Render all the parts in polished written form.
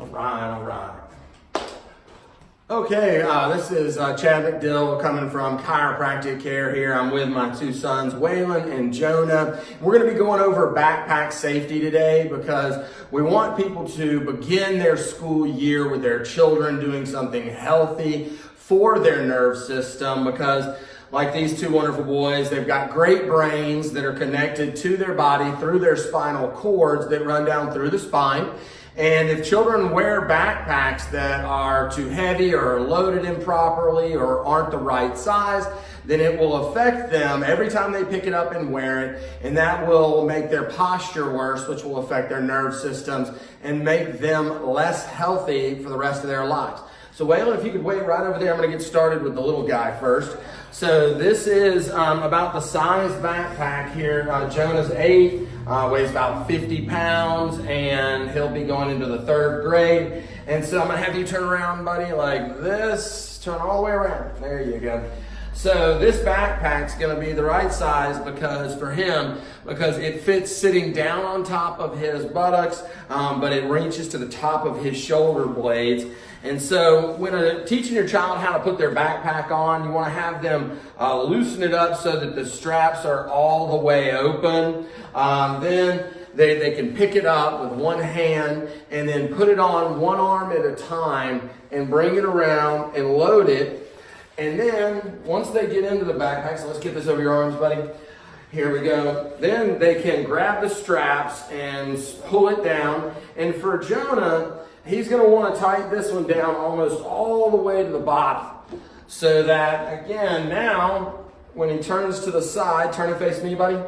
All right. Okay, this is Chad McDill coming from Chiropractic Care here. I'm with my two sons, Waylon and Jonah. We're going to be going over backpack safety today because we want people to begin their school year with their children doing something healthy for their nerve system because like these two wonderful boys, they've got great brains that are connected to their body through their spinal cords that run down through the spine. And if children wear backpacks that are too heavy or are loaded improperly or aren't the right size, then it will affect them every time they pick it up and wear it. And that will make their posture worse, which will affect their nerve systems and make them less healthy for the rest of their lives. So Waylon, if you could wait right over there, I'm going to get started with the little guy first. So this is about the size backpack here. Jonah's 8, weighs about 50 pounds, and he'll be going into the 3rd grade. And so I'm going to have you turn around, buddy, like this. Turn all the way around. There you go. So this backpack's going to be the right size for him because it fits sitting down on top of his buttocks, but it reaches to the top of his shoulder blades. And so when teaching your child how to put their backpack on, you want to have them loosen it up so that the straps are all the way open. Then they can pick it up with one hand and then put it on one arm at a time and bring it around and load it. And then once they get into the backpack, so let's get this over your arms, buddy. Here we go. Then they can grab the straps and pull it down. And for Jonah, he's going to want to tighten this one down almost all the way to the bottom. So that, again, now, when he turns to the side, turn and face me, buddy.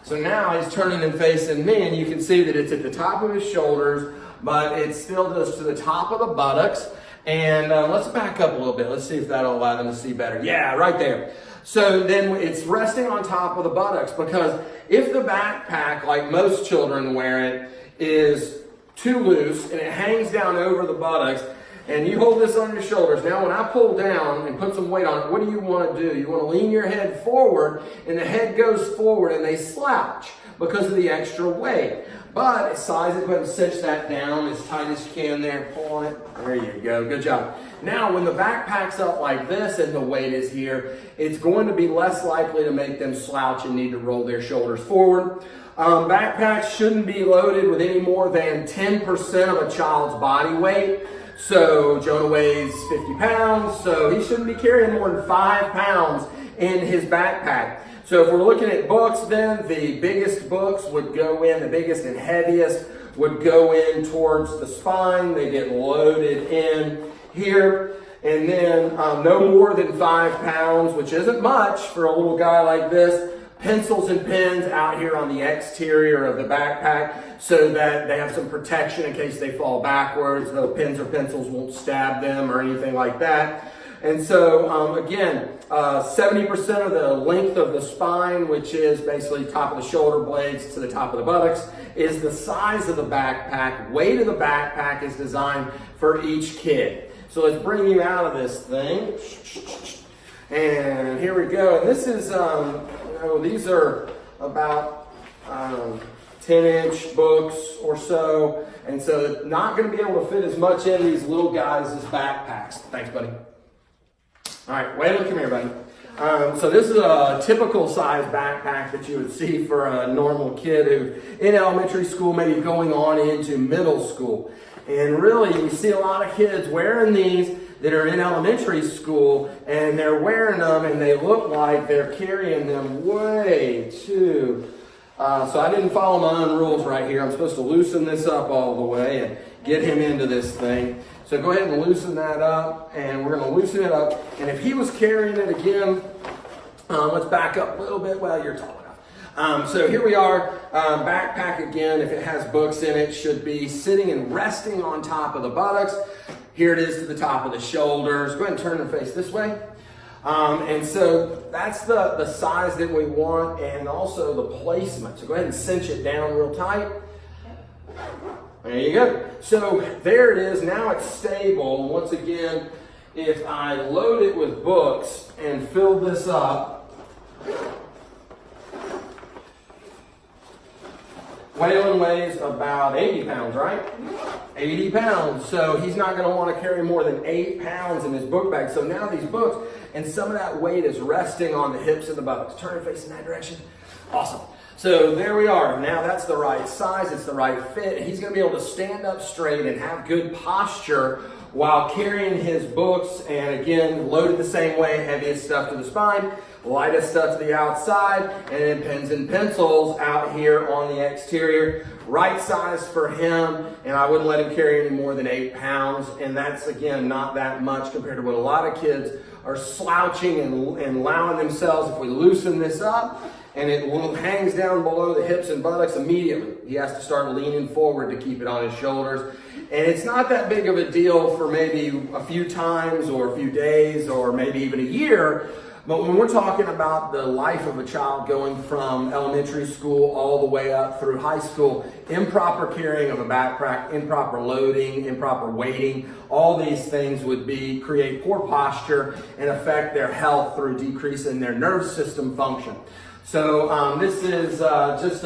So now he's turning and facing me, and you can see that it's at the top of his shoulders, but it's still just to the top of the buttocks. And let's back up a little bit. Let's see if that'll allow them to see better. Yeah, right there. So then it's resting on top of the buttocks because if the backpack, like most children wear it, is too loose and it hangs down over the buttocks and you hold this on your shoulders. Now when I pull down and put some weight on it, what do you want to do? You want to lean your head forward and the head goes forward and they slouch because of the extra weight. But size it, go ahead and cinch that down as tight as you can there, pull it. There you go, good job. Now when the backpack's up like this and the weight is here, it's going to be less likely to make them slouch and need to roll their shoulders forward. Backpacks shouldn't be loaded with any more than 10% of a child's body weight. So Jonah weighs 50 pounds, so he shouldn't be carrying more than 5 pounds in his backpack. So if we're looking at books, then the biggest books would go in, the biggest and heaviest would go in towards the spine. They get loaded in here. And then no more than 5 pounds, which isn't much for a little guy like this. Pencils and pens out here on the exterior of the backpack so that they have some protection in case they fall backwards. The pens or pencils won't stab them or anything like that. And so, again, 70% of the length of the spine, which is basically top of the shoulder blades to the top of the buttocks, is the size of the backpack. Weight of the backpack is designed for each kid. So let's bring you out of this thing. And here we go. And this is, these are about 10-inch books or so. And so not going to be able to fit as much in these little guys as backpacks. Thanks, buddy. All right, Waylon, come here, buddy. So this is a typical size backpack that you would see for a normal kid who in elementary school, maybe going on into middle school. And really, you see a lot of kids wearing these that are in elementary school, and they're wearing them, and they look like they're carrying them way too. So I didn't follow my own rules right here. I'm supposed to loosen this up all the way and get him into this thing. So go ahead and loosen that up, and we're going to loosen it up. And if he was carrying it again, let's back up a little bit. Well, you're tall enough. So here we are, backpack again. If it has books in it, should be sitting and resting on top of the buttocks. Here it is to the top of the shoulders. Go ahead and turn the face this way. And so that's the size that we want and also the placement. So go ahead and cinch it down real tight. There you go. So there it is. Now it's stable. And once again, if I load it with books and fill this up, Waylon weighs about 80 pounds, right? 80 pounds. So he's not going to want to carry more than 8 pounds in his book bag. So now these books, and some of that weight is resting on the hips and the buttocks. Turn facing that direction. Awesome. So there we are. Now that's the right size. It's the right fit. He's going to be able to stand up straight and have good posture while carrying his books, and again, loaded the same way, heaviest stuff to the spine, lightest stuff to the outside, and then pens and pencils out here on the exterior. Right size for him, and I wouldn't let him carry any more than 8 pounds, and that's, again, not that much compared to what a lot of kids are slouching and allowing themselves. If we loosen this up, and it hangs down below the hips and buttocks immediately, he has to start leaning forward to keep it on his shoulders. And it's not that big of a deal for maybe a few times or a few days or maybe even a year. But when we're talking about the life of a child going from elementary school all the way up through high school, improper carrying of a backpack, improper loading, improper weighting, all these things would create poor posture and affect their health through decreasing their nerve system function. So this is just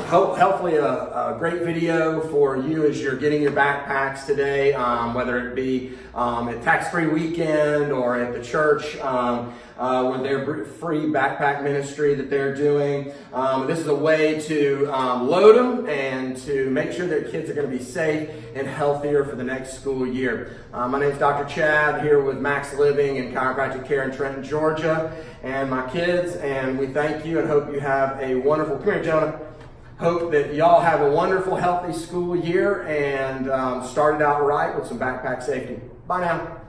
hopefully a great video for you as you're getting your backpacks today, whether it be at tax-free weekend or at the church with their free backpack ministry that they're doing. This is a way to load them and to make sure that kids are going to be safe and healthier for the next school year. My name is Dr. Chad, here with Max Living and Chiropractic Care in Trenton, Georgia, and my kids, and we thank you and hope you have a wonderful, come here, Jonah. Hope that y'all have a wonderful, healthy school year and started out right with some backpack safety. Bye now.